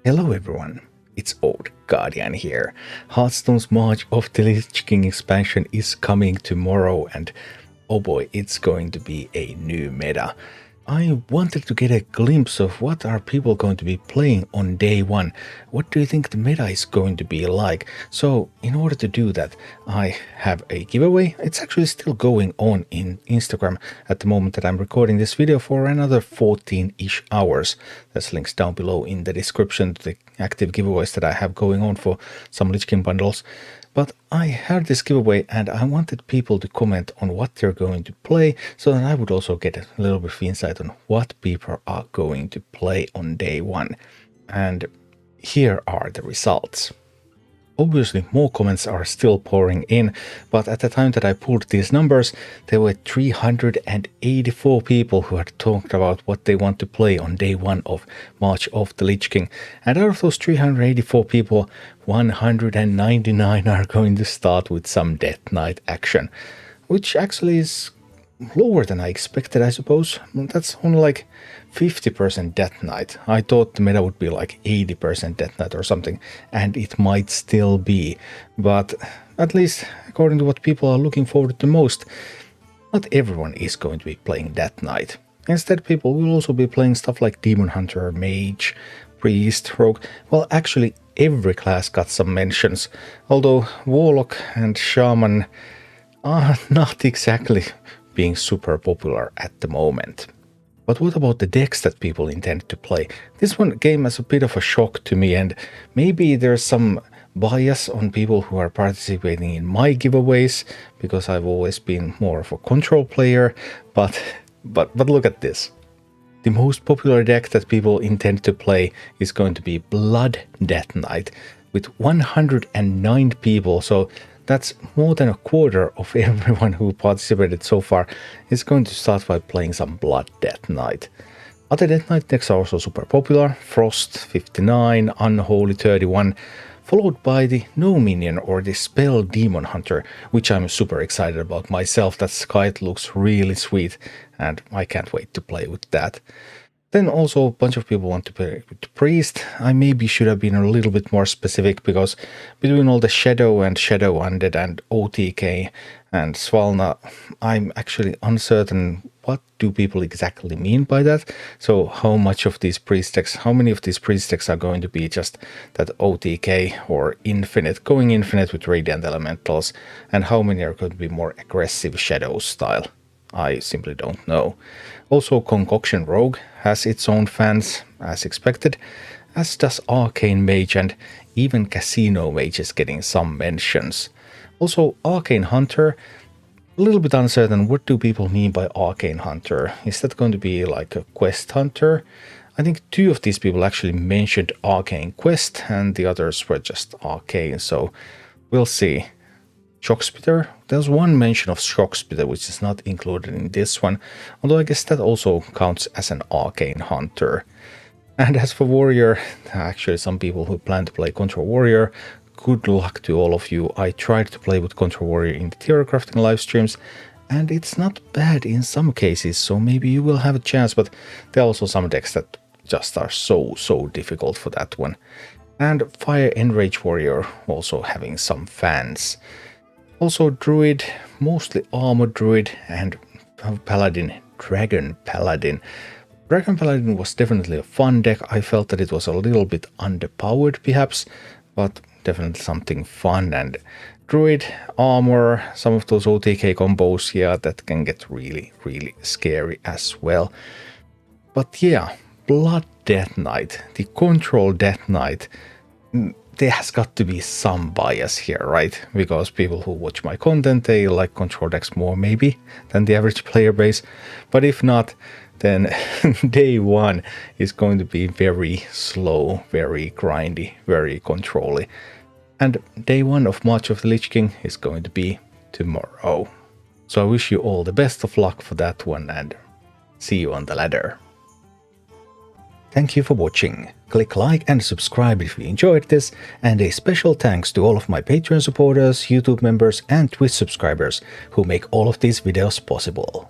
Hello everyone, it's Old Guardian here. Hearthstone's March of the Lich King expansion is coming tomorrow and oh boy, it's going to be a new meta. I wanted to get a glimpse of what are people going to be playing on day one. What do you think the meta is going to be like? So in order to do that, I have a giveaway. It's actually still going on in Instagram at the moment that I'm recording this video for another 14-ish hours. There's links down below in the description to the active giveaways that I have going on for some Lich King bundles. But I had this giveaway and I wanted people to comment on what they're going to play so that I would also get a little bit of insight on what people are going to play on day one. And here are the results. Obviously, more comments are still pouring in, but at the time that I pulled these numbers, there were 384 people who had talked about what they want to play on day one of March of the Lich King. And out of those 384 people, 199 are going to start with some Death Knight action, which actually is lower than I expected, I suppose. That's only like 50% Death Knight. I thought the meta would be like 80% Death Knight or something, and it might still be. But at least according to what people are looking forward to most, not everyone is going to be playing Death Knight. Instead, people will also be playing stuff like Demon Hunter, Mage, Priest, Rogue. Well, actually, every class got some mentions, although Warlock and Shaman are not exactly being super popular at the moment. But what about the decks that people intend to play? This one came as a bit of a shock to me, and maybe there's some bias on people who are participating in my giveaways because I've always been more of a control player, but look at this. The most popular deck that people intend to play is going to be Blood Death Knight with 109 people, so that's more than a quarter of everyone who participated so far is going to start by playing some Blood Death Knight. Other Death Knight decks are also super popular. Frost 59, Unholy 31, followed by the No Minion or the Spell Demon Hunter, which I'm super excited about myself. That kite looks really sweet and I can't wait to play with that. Then also a bunch of people want to play with Priest. I maybe should have been a little bit more specific because between all the Shadow and Shadow Undead and OTK and Svalna, I'm actually uncertain what do people exactly mean by that. So how much of these Priest decks, how many of these Priest decks are going to be just that OTK or infinite, going infinite with Radiant Elementals, and how many are going to be more aggressive Shadow style? I simply don't know. Also, Concoction Rogue has its own fans, as expected, as does Arcane Mage, and even Casino Mage is getting some mentions. Also, Arcane Hunter, a little bit uncertain, what do people mean by Arcane Hunter? Is that going to be like a Quest Hunter? I think two of these people actually mentioned Arcane Quest, and the others were just Arcane, so we'll see. Shockspitter, there's one mention of Shockspitter which is not included in this one, although I guess that also counts as an Arcane Hunter. And as for Warrior, actually some people who plan to play Control Warrior, good luck to all of you. I tried to play with Control Warrior in the theory crafting live streams, and it's not bad in some cases, so maybe you will have a chance, but there are also some decks that just are so difficult for that one. And Fire Enrage Warrior also having some fans. Also Druid, mostly Armor Druid, and Paladin, Dragon Paladin. Dragon Paladin was definitely a fun deck. I felt that it was a little bit underpowered perhaps, but definitely something fun. And Druid, Armor, some of those OTK combos, yeah, that can get really scary as well. But yeah, Blood Death Knight, the Control Death Knight, there has got to be some bias here, right? Because people who watch my content, they like control decks more maybe than the average player base. But if not, then day one is going to be very slow, very grindy, very control-y. And day one of March of the Lich King is going to be tomorrow. So I wish you all the best of luck for that one and see you on the ladder. Thank you for watching. Click like and subscribe if you enjoyed this, and a special thanks to all of my Patreon supporters, YouTube members and Twitch subscribers who make all of these videos possible.